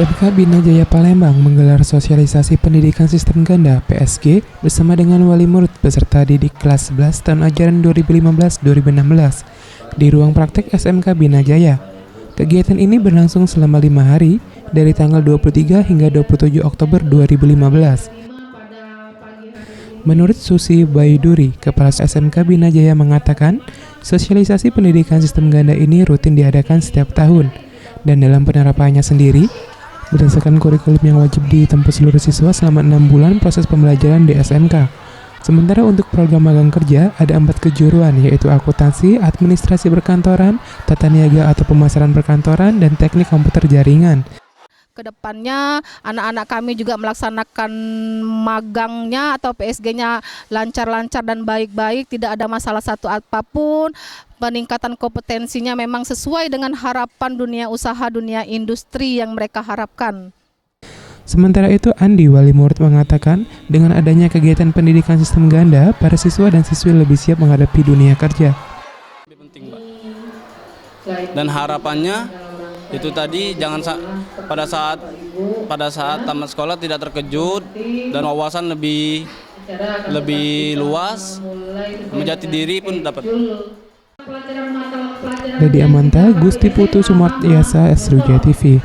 SMK Bina Jaya Palembang menggelar sosialisasi pendidikan sistem ganda (PSG) bersama dengan wali murid peserta didik kelas 11 tahun ajaran 2015-2016 di ruang praktek SMK Bina Jaya. Kegiatan ini berlangsung selama 5 hari dari tanggal 23 hingga 27 Oktober 2015. Menurut Susi Baiduri, Kepala SMK Bina Jaya mengatakan, sosialisasi pendidikan sistem ganda ini rutin diadakan setiap tahun. Dan dalam penerapannya sendiri, berdasarkan kurikulum yang wajib ditempuh seluruh siswa selama 6 bulan proses pembelajaran di SMK. Sementara untuk program magang kerja, ada 4 kejuruan, yaitu akuntansi, administrasi perkantoran, tata niaga atau pemasaran perkantoran, dan teknik komputer jaringan. Kedepannya anak-anak kami juga melaksanakan magangnya atau PSG-nya lancar-lancar dan baik-baik, tidak ada masalah satu apapun. Peningkatan kompetensinya memang sesuai dengan harapan dunia usaha, dunia industri yang mereka harapkan. Sementara itu, Andi, wali murid, mengatakan dengan adanya kegiatan pendidikan sistem ganda, para siswa dan siswi lebih siap menghadapi dunia kerja. Lebih penting, Mbak. Dan harapannya itu tadi jangan pada saat tamat sekolah tidak terkejut dan wawasan lebih luas, menjati diri pun dapat. Dedi Amanta, Gusti Putu Sumartiasa, Sriwijaya TV.